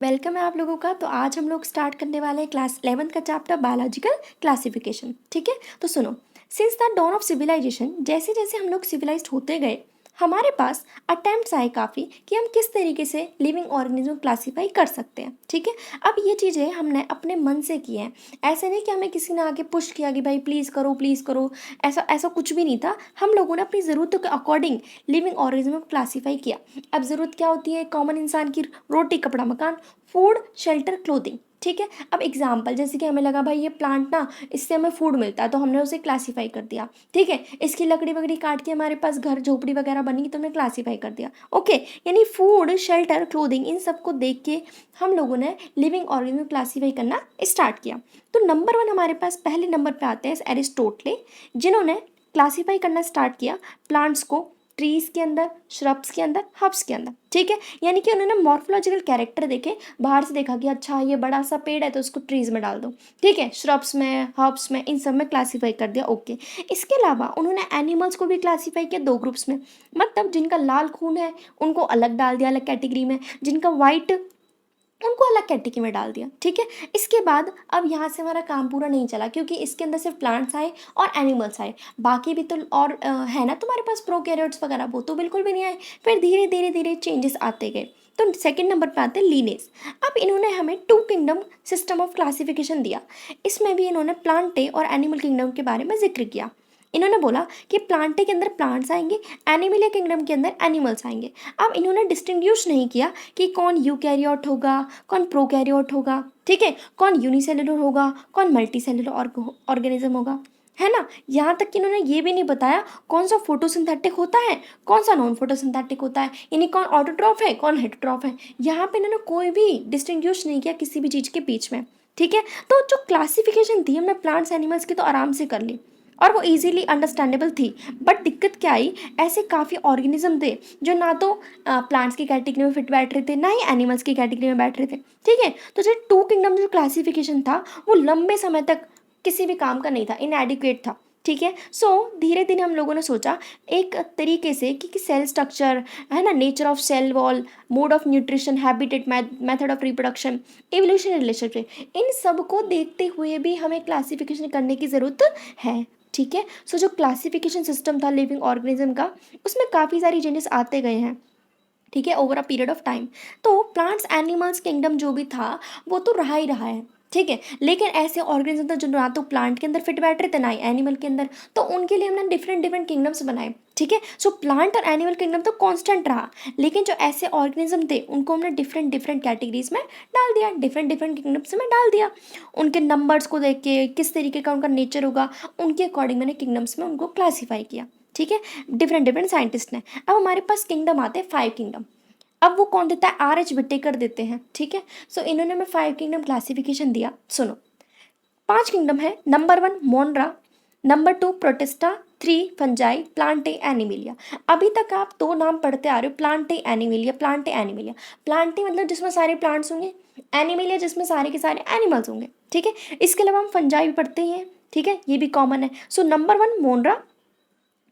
Welcome है आप लोगों का। तो आज हम लोग स्टार्ट करने वाले हैं क्लास 11th का चैप्टर बायोलॉजिकल क्लासिफिकेशन। ठीक है, तो सुनो। Since the dawn of civilisation, जैसे जैसे हम लोग सिविलाइज्ड होते गए, हमारे पास अटेम्प्ट्स आए काफ़ी कि हम किस तरीके से लिविंग ऑर्गेनिज्म क्लासीफाई कर सकते हैं। ठीक है, अब ये चीज़ें हमने अपने मन से की हैं। ऐसे नहीं कि हमें किसी ने आगे पुश किया कि भाई प्लीज़ करो। ऐसा ऐसा कुछ भी नहीं था। हम लोगों ने अपनी ज़रूरतों के अकॉर्डिंग लिविंग ऑर्गेनिज्म को क्लासीफाई किया। अब ज़रूरत क्या होती है कॉमन इंसान की? रोटी, कपड़ा, मकान, फूड, शेल्टर, क्लोथिंग। ठीक है, अब एग्जाम्पल जैसे कि हमें लगा भाई ये प्लांट ना, इससे हमें फूड मिलता है, तो हमने उसे क्लासीफाई कर दिया। ठीक है, इसकी लकड़ी वकड़ी काट के हमारे पास घर झोपड़ी वगैरह बनी तो हमने क्लासीफाई कर दिया। ओके, यानी फूड, शेल्टर, क्लोथिंग, इन सबको देख के हम लोगों ने लिविंग ऑर्गेनिज्म क्लासीफाई करना स्टार्ट किया। तो नंबर 1 हमारे पास पहले नंबर पे आते हैं एरिस्टोटले, जिन्होंने क्लासीफाई करना स्टार्ट किया प्लांट्स को ट्रीज के अंदर, श्रब्स के अंदर, हर्ब्स के अंदर। ठीक है, यानी कि उन्होंने मॉर्फोलॉजिकल कैरेक्टर देखे, बाहर से देखा कि अच्छा ये बड़ा सा पेड़ है तो उसको ट्रीज में डाल दो। ठीक है, श्रब्स में, हर्ब्स में, इन सब में क्लासीफाई कर दिया। ओके, इसके अलावा उन्होंने एनिमल्स को भी क्लासीफाई किया 2 ग्रुप्स में। मतलब जिनका लाल खून है उनको अलग डाल दिया, अलग कैटेगरी में, जिनका वाइट उनको अलग कैटेगरी में डाल दिया। ठीक है, इसके बाद अब यहाँ से हमारा काम पूरा नहीं चला, क्योंकि इसके अंदर सिर्फ प्लांट्स आए और एनिमल्स आए, बाकी भी तो और है ना तुम्हारे पास प्रोकैरियोट्स वगैरह, वो तो बिल्कुल भी नहीं आए। फिर धीरे धीरे धीरे चेंजेस आते गए। तो सेकंड नंबर पे आते हैं लीनेज। अब इन्होंने हमें 2 किंगडम सिस्टम ऑफ क्लासिफिकेशन दिया। इसमें भी इन्होंने प्लांटे और एनिमल किंगडम के बारे में जिक्र किया। इन्होंने बोला कि प्लांटे के अंदर प्लांट्स आएंगे, एनिमलिया किंगडम के अंदर एनिमल्स आएंगे। अब इन्होंने डिस्टिंग्विश नहीं किया कि कौन यूकैरियोट होगा, कौन प्रोकैरियोट होगा। ठीक है, कौन यूनिसेलुलर होगा, कौन मल्टीसेलुलर ऑर्गेनिज्म होगा, है ना। यहाँ तक कि इन्होंने ये भी नहीं बताया कौन सा फोटोसिंथेटिक होता है, कौन सा नॉन फोटोसिंथेटिक होता है, यानी कौन ऑटोट्रॉफ है, कौन हेटरोट्रॉफ है। यहाँ पे इन्होंने कोई भी डिस्टिंग्विश नहीं किया किसी भी चीज़ के बीच में। ठीक है, तो जो क्लासिफिकेशन थी हमने प्लांट्स एनिमल्स की तो आराम से कर ली और वो इजीली अंडरस्टैंडेबल थी। बट दिक्कत क्या आई, ऐसे काफ़ी ऑर्गेनिज्म थे जो ना तो प्लांट्स की कैटेगरी में फिट बैठ रहे थे, ना ही एनिमल्स की कैटेगरी में बैठ रहे थे। ठीक है, तो जो 2 किंगडम जो क्लासिफिकेशन था वो लंबे समय तक किसी भी काम का नहीं था, इनएडिक्वेट था। ठीक है, सो धीरे धीरे हम लोगों ने सोचा एक तरीके से कि सेल स्ट्रक्चर, है ना, nature of cell wall, mode of nutrition, habitat, method of reproduction, evolution, relationship, इन सब को देखते हुए भी हमें क्लासिफिकेशन करने की ज़रूरत है। ठीक है, सो जो क्लासिफिकेशन सिस्टम था लिविंग ऑर्गेनिज्म का, उसमें काफ़ी सारी चेंजेस आते गए हैं। ठीक है, over a period of time. तो प्लांट्स एनिमल्स किंगडम जो भी था वो तो रहा ही रहा है। ठीक है, लेकिन ऐसे ऑर्गेनिज्म था जो ना तो प्लांट के अंदर फिट बैठ रहे थे ना ही एनिमल के अंदर, तो उनके लिए हमने डिफरेंट डिफरेंट किंगडम्स बनाए। ठीक है, सो प्लांट और एनिमल किंगडम तो कांस्टेंट रहा, लेकिन जो ऐसे ऑर्गेनिज्म थे उनको हमने डिफरेंट डिफरेंट कैटेगरीज में डाल दिया, डिफरेंट डिफरेंट किंगडम्स में डाल दिया। उनके नंबर्स को देख के किस तरीके का उनका नेचर होगा उनके अकॉर्डिंग मैंने किंगडम्स में उनको क्लासीफाई किया। ठीक है, डिफरेंट डिफरेंट साइंटिस्ट ने। अब हमारे पास किंगडम आते हैं 5 किंगडम। अब वो कौन देता है? RH विटेकर देते हैं। ठीक है, सो इन्होंने हमें 5 किंगडम क्लासिफिकेशन दिया। सुनो, 5 किंगडम है। Number 1 मोनरा, number 2 protista, 3 fungi, Plantae, Animalia. अभी तक आप 2 नाम पढ़ते आ रहे हो, Plantae Animalia, Plantae Animalia. Plantae मतलब जिसमें सारे प्लांट्स होंगे, एनिमिलिया जिसमें सारे के सारे एनिमल्स होंगे। ठीक है, इसके अलावा हम फंजाई भी पढ़ते ही हैं। ठीक है, ये भी कॉमन है। So number 1 मोनरा,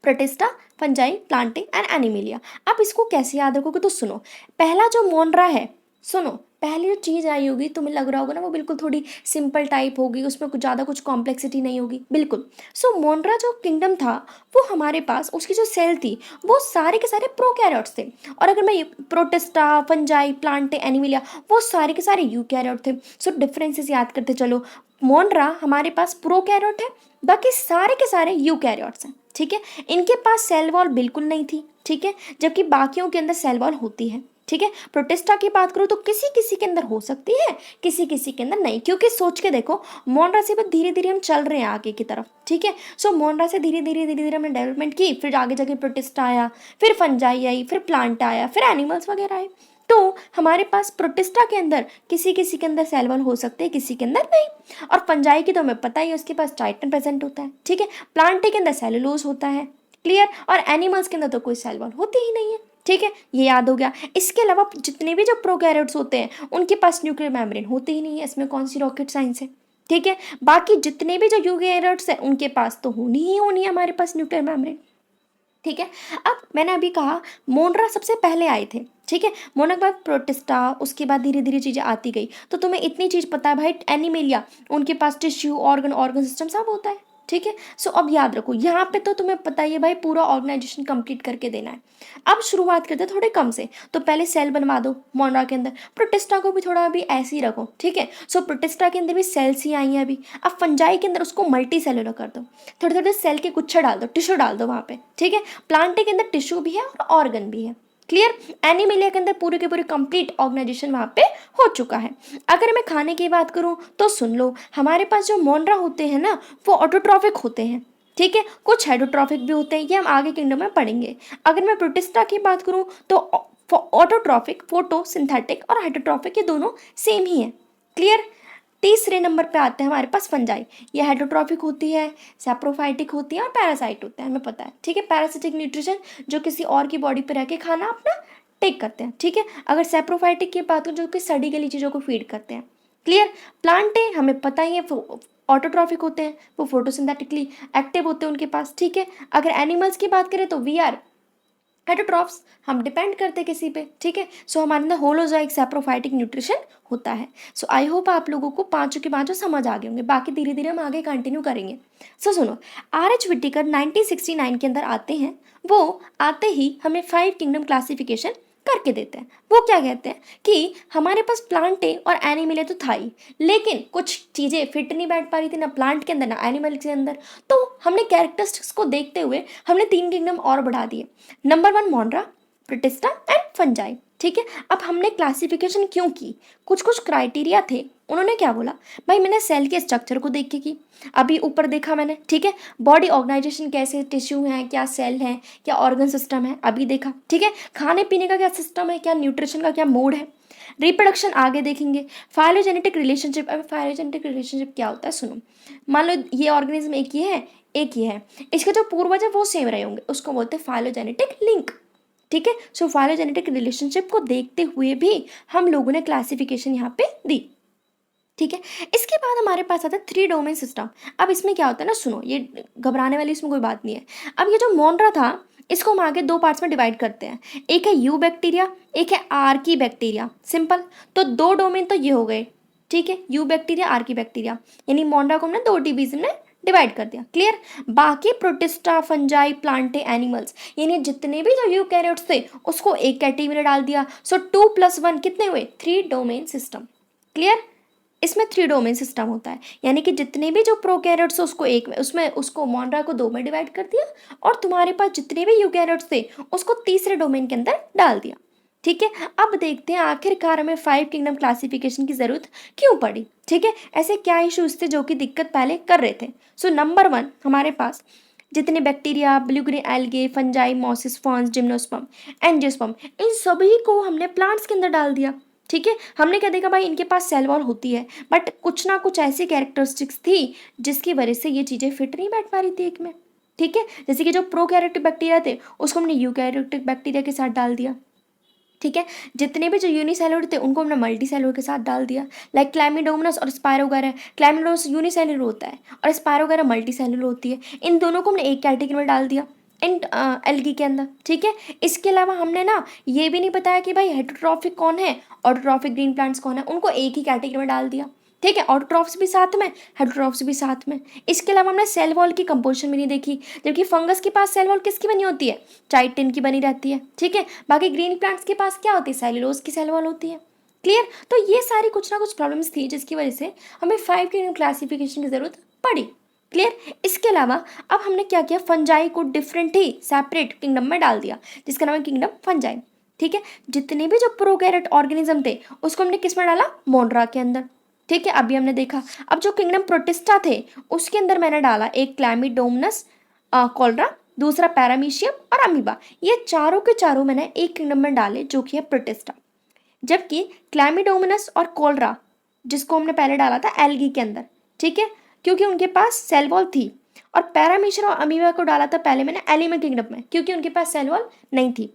protista, fungi, Plantae and Animalia. आप इसको कैसे याद रखोगे? तो सुनो, पहला जो मोनरा है, सुनो, पहली जो चीज़ आई होगी तुम्हें लग रहा होगा ना वो बिल्कुल थोड़ी सिंपल टाइप होगी, उसमें कुछ ज़्यादा कुछ कॉम्प्लेक्सिटी नहीं होगी, बिल्कुल। सो मोनरा जो किंगडम था वो हमारे पास उसकी जो सेल थी वो सारे के सारे प्रोकैरियोट्स थे। और अगर मैं प्रोटिस्टा, फंजाई, प्लांटे, एनिमिलिया, वो सारे के सारे यूकैरियोट थे। सो डिफरेंसेस याद करते चलो, मोनरा हमारे पास प्रोकैरियोट है, बाकी सारे के सारे यूकैरियोट्स हैं। ठीक है, इनके पास सेल वॉल बिल्कुल नहीं थी। ठीक है, जबकि बाकियों के अंदर सेल वॉल होती है। ठीक है, प्रोटिस्टा की बात करूँ तो किसी किसी के अंदर हो सकती है, किसी किसी के अंदर नहीं, क्योंकि सोच के देखो मोनरा से बस धीरे धीरे हम चल रहे हैं आगे की तरफ। ठीक है, सो मोनरा से धीरे धीरे धीरे धीरे हमने डेवलपमेंट की, फिर आगे जाके प्रोटिस्टा आया, फिर फंजाई आई, फिर प्लांट आया, फिर एनिमल्स वगैरह आए। तो हमारे पास प्रोटिस्टा के अंदर किसी किसी के अंदर सेल वॉल हो सकते हैं, किसी के अंदर नहीं। और फंजाई की तो हमें पता ही है, उसके पास टाइटन प्रेजेंट होता है। ठीक है, प्लांटे के अंदर सेलुलोज होता है, क्लियर। और एनिमल्स के अंदर तो कोई सेल वॉल होती ही नहीं है। ठीक है, ये याद हो गया। इसके अलावा जितने भी जो प्रोकैरियोट्स होते हैं उनके पास न्यूक्लियर मेम्ब्रेन होती ही नहीं है, इसमें कौन सी रॉकेट साइंस है। ठीक है, बाकी जितने भी जो यूकैरियोट्स हैं उनके पास तो होनी ही होनी है हमारे पास न्यूक्लियर मेम्ब्रेन। ठीक है। अब मैंने अभी कहा मोनरा सबसे पहले आए थे, ठीक है। मोना के बाद प्रोटिस्टा, उसके बाद धीरे धीरे चीज़ें आती गई। तो तुम्हें इतनी चीज़ पता है भाई, एनिमेलिया उनके पास टिश्यू, ऑर्गन, ऑर्गन सिस्टम सब होता है, ठीक है। सो अब याद रखो यहाँ पे तो तुम्हें पता ही है भाई, पूरा ऑर्गेनाइजेशन कंप्लीट करके देना है। अब शुरुआत करते हैं थोड़े कम से। तो पहले सेल बनवा दो मोनरा के अंदर। प्रोटिस्टा को भी थोड़ा अभी ऐसे ही रखो, ठीक है। सो प्रोटिस्टा के अंदर भी सेल्स ही आई हैं अभी। अब फंजाई के अंदर उसको मल्टी सेलुलर कर दो, थोड़े थोड़े सेल के गुच्छे डाल दो, टिश्यू डाल दो वहाँ पे, ठीक है। प्लांटे के अंदर टिश्यू भी है और ऑर्गन भी है, क्लियर। एनिमेलिया के अंदर पूरे के पूरे कंप्लीट ऑर्गेनाइजेशन वहाँ पे हो चुका है। अगर मैं खाने की बात करूँ तो सुन लो, हमारे पास जो मोनरा होते हैं ना, वो ऑटोट्रॉफिक होते हैं, ठीक है। कुछ हेटरोट्रॉफिक भी होते हैं, ये हम आगे किंगडम में पढ़ेंगे। अगर मैं प्रोटिस्टा की बात करूँ तो ऑटोट्रॉफिक, फोटो सिंथेटिक और हेटरोट्रॉफिक ये दोनों सेम ही है, क्लियर। तीसरे नंबर पे आते हैं हमारे पास फंजाई। ये हेटरोट्रॉफिक होती है, सैप्रोफाइटिक होती है और पैरासाइट होते हैं, हमें पता है, ठीक है। पैरासिटिक न्यूट्रिशन जो किसी और की बॉडी पे रह के खाना अपना टेक करते हैं, ठीक है। अगर सैप्रोफाइटिक की बात करूँ जो कि सड़ी गली चीज़ों को फीड करते हैं, क्लियर। प्लांटे हमें पता ही है ऑटोट्रॉफिक होते हैं, वो फोटोसिंथेटिकली एक्टिव होते हैं उनके पास, ठीक है। अगर एनिमल्स की बात करें तो वी आर हेटरोट्रॉफ्स, हम डिपेंड करते हैं किसी पे, ठीक है। सो हमारे अंदर होलोजोइक सैप्रोफाइटिक न्यूट्रिशन होता है। सो आई होप आप लोगों को पांचों के पांचों समझ आ गए होंगे, बाकी धीरे धीरे हम आगे कंटिन्यू करेंगे। सो सुनो, R H विटिकर 1969 के अंदर आते हैं। वो आते ही हमें 5 किंगडम क्लासिफिकेशन करके देते हैं। वो क्या कहते हैं कि हमारे पास प्लांटे और एनिमल तो था ही, लेकिन कुछ चीज़ें फिट नहीं बैठ पा रही थी ना प्लांट के अंदर ना एनिमल के अंदर। तो हमने कैरेक्टरिस्टिक्स को देखते हुए हमने 3 किंगडम और बढ़ा दिए। नंबर 1 मोनरा, प्रोटिस्टा एंड फंजाई, ठीक है। अब हमने क्लासिफिकेशन क्यों की, कुछ कुछ क्राइटेरिया थे। उन्होंने क्या बोला भाई, मैंने सेल के स्ट्रक्चर को देख के की, अभी ऊपर देखा मैंने, ठीक है। बॉडी ऑर्गेनाइजेशन कैसे, टिश्यू है क्या, सेल है क्या, ऑर्गन सिस्टम है, अभी देखा, ठीक है। खाने पीने का क्या सिस्टम है, क्या न्यूट्रिशन का क्या मोड है, रिप्रोडक्शन आगे देखेंगे। फाइलोजेनेटिक रिलेशनशिप, अब फाइलोजेनेटिक रिलेशनशिप क्या होता है सुनो। मान लो ये ऑर्गेनिज्म एक ही है, एक ही है, इसके जो पूर्वज है वो सेम रहे होंगे, उसको बोलते हैं फाइलोजेनेटिक लिंक, ठीक है। सो फाइलोजेनेटिक रिलेशनशिप को देखते हुए भी हम लोगों ने क्लासिफिकेशन यहाँ पे दी, ठीक है। इसके बाद हमारे पास आता है 3 डोमेन सिस्टम। अब इसमें क्या होता है ना, सुनो, ये घबराने वाली इसमें कोई बात नहीं है। अब ये जो मोनरा था इसको हम आगे 2 पार्ट्स में डिवाइड करते हैं, एक है यू बैक्टीरिया, एक है आर्की बैक्टीरिया, सिंपल। तो 2 डोमेन तो ये हो गए, ठीक है, यू बैक्टीरिया, आर्की बैक्टीरिया, यानी मोनरा को हमने 2 डिवीजन में डिवाइड कर दिया, क्लियर। बाकी प्रोटिस्टा, फंजाई, प्लांटे, एनिमल्स, यानी जितने भी जो यूकैरियोट्स थे उसको एक कैटेगरी में डाल दिया। सो 2 + 1 कितने हुए, 3 डोमेन सिस्टम, क्लियर। इसमें 3 डोमेन सिस्टम होता है, यानी कि जितने भी जो प्रोकैरियोट्स उसको एक में, उसमें उसको मोनरा को 2 में डिवाइड कर दिया, और तुम्हारे पास जितने भी यूकैरियोट्स थे उसको तीसरे डोमेन के अंदर डाल दिया, ठीक है। अब देखते हैं आखिरकार हमें 5 किंगडम क्लासिफिकेशन की जरूरत क्यों पड़ी, ठीक है। ऐसे क्या इश्यूज थे जो कि दिक्कत पहले कर रहे थे। सो नंबर 1 हमारे पास जितने bacteria, blue green algae, fungi, mosses, ferns, gymnosperm, angiosperm, इन सभी को हमने प्लांट्स के अंदर डाल दिया, ठीक है। हमने क्या देखा भाई, इनके पास सेल वॉल होती है, बट कुछ ना कुछ ऐसी कैरेक्टरिस्टिक्स थी जिसकी वजह से ये चीज़ें फिट नहीं बैठ पा रही थी एक में, ठीक है। जैसे कि जो प्रोकैरियोटिक बैक्टीरिया थे उसको हमने यूकैरियोटिक बैक्टीरिया के साथ डाल दिया, ठीक है। जितने भी जो यूनिसेलुलर थे उनको हमने मल्टी सेलुलर के साथ डाल दिया, लाइक क्लैमिडोमोनास और स्पायरोगारा। क्लैमिडोमोनास यूनिसेलुलर होता है और स्पायरोगारा मल्टी सेलुलर होती है, इन दोनों को हमने एक कैटेगरी में डाल दिया इन एल्गी के अंदर, ठीक है। इसके अलावा हमने ना ये भी नहीं बताया कि भाई हेटरोट्रॉफिक कौन है, ऑटोट्रॉफिक ग्रीन प्लांट्स कौन है, उनको एक ही कैटेगरी में डाल दिया, ठीक है। ऑटोट्रॉफ्स भी साथ में, हेटरोट्रॉफ्स भी साथ में। इसके अलावा हमने सेल वॉल की कंपोजिशन भी नहीं देखी, जबकि फंगस के पास सेल वॉल किसकी बनी होती है, चाइटिन की बनी रहती है, ठीक है। बाकी ग्रीन प्लांट्स के पास क्या होती है, सेल्यूलोज की सेल वॉल होती है, क्लियर। तो ये सारी कुछ ना कुछ प्रॉब्लम्स थी जिसकी वजह से हमें 5 किंगडम क्लासिफिकेशन की जरूरत पड़ी, क्लियर। इसके अलावा अब हमने क्या किया, फंजाई को डिफरेंट ही सेपरेट किंगडम में डाल दिया जिसका नाम है किंगडम फंजाई, ठीक है। जितने भी जो प्रोकैरियोट ऑर्गेनिज्म थे उसको हमने किस में डाला, मोनरा के अंदर, ठीक है। अभी हमने देखा। अब जो किंगडम प्रोटिस्टा थे उसके अंदर मैंने डाला एक क्लैमिडोमोनास, कॉलरा, दूसरा पैरामीशियम और अमीबा, ये चारों के चारों मैंने एक किंगडम में डाले जो कि है प्रोटिस्टा। जबकि क्लैमिडोमोनास और कॉलरा जिसको हमने पहले डाला था एल्गी के अंदर, ठीक है, क्योंकि उनके पास सेल वॉल थी। और पैरामीशियम और अमीबा को डाला था पहले मैंने एलिमेंट किंगडम में क्योंकि उनके पास सेल वॉल नहीं थी,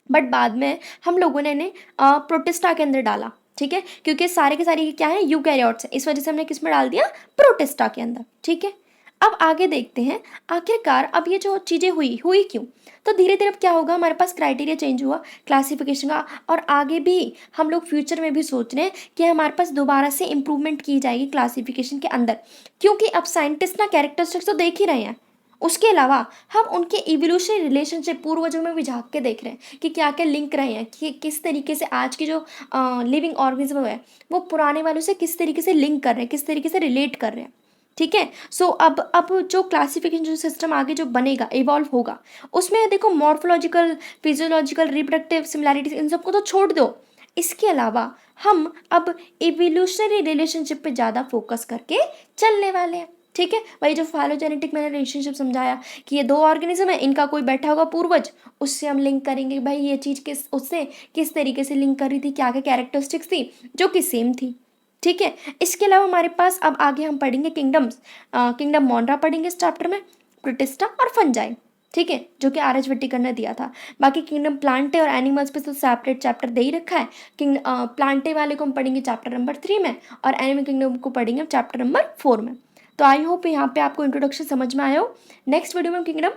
बट बाद में हम लोगों ने इन्हें प्रोटिस्टा के अंदर डाला, ठीक है, क्योंकि सारे के सारे क्या है यूकैरियोट्स है, इस वजह से हमने किस में डाल दिया, प्रोटिस्टा के अंदर, ठीक है। अब आगे देखते हैं आखिरकार अब ये जो चीज़ें हुई हुई क्यों। तो धीरे धीरे अब क्या होगा, हमारे पास क्राइटेरिया चेंज हुआ क्लासिफिकेशन का, और आगे भी हम लोग फ्यूचर में भी सोच रहे हैं कि हमारे पास दोबारा से इम्प्रूवमेंट की जाएगी क्लासिफिकेशन के अंदर, क्योंकि अब साइंटिस्ट ना कैरेक्टरिस्टिक्स तो देख ही रहे हैं, उसके अलावा हम उनके इवोल्यूशनरी रिलेशनशिप पूर्वजों में भी झांक के देख रहे हैं कि क्या क्या लिंक रहे हैं, कि किस तरीके से आज की जो लिविंग ऑर्गेनिज्म है वो पुराने वालों से किस तरीके से लिंक कर रहे हैं, किस तरीके से रिलेट कर रहे हैं। ठीक है। सो अब जो क्लासिफिकेशन जो सिस्टम आगे जो बनेगा इवॉल्व होगा, उसमें देखो मॉर्फोलॉजिकल, फिजियोलॉजिकल, रिप्रोडक्टिव सिमिलैरिटीज इन सबको तो छोड़ दो, इसके अलावा हम अब इवोल्यूशनरी रिलेशनशिप पे ज़्यादा फोकस करके चलने वाले हैं। ठीक है, वही जो फाइलोजेनेटिक मैंने रिलेशनशिप समझाया कि ये दो ऑर्गेनिज्म है, इनका कोई बैठा होगा पूर्वज, उससे हम लिंक करेंगे भाई ये चीज़ किस उससे किस तरीके से लिंक कर रही थी, क्या क्या कैरेक्टरिस्टिक्स थी जो कि सेम थी। ठीक है। इसके अलावा हमारे पास अब आगे हम पढ़ेंगे किंगडम्स, किंगडम मोनरा पढ़ेंगे इस चैप्टर में, प्रोटिस्टा और फंजाई। ठीक है, जो कि आर एच भट्टिकर ने दिया था। बाकी किंगडम प्लांटे और एनिमल्स पे तो सेपरेट चैप्टर दे ही रखा है। प्लांटे वाले को हम पढ़ेंगे चैप्टर नंबर 3 में, और एनिमल किंगडम को पढ़ेंगे चैप्टर नंबर 4 में। तो आई होप यहाँ पे आपको इंट्रोडक्शन समझ में आया हो। नेक्स्ट वीडियो में हम किंगडम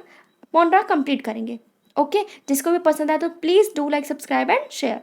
मोनरा कंप्लीट करेंगे। ओके, जिसको भी पसंद आए तो please do like, subscribe and share.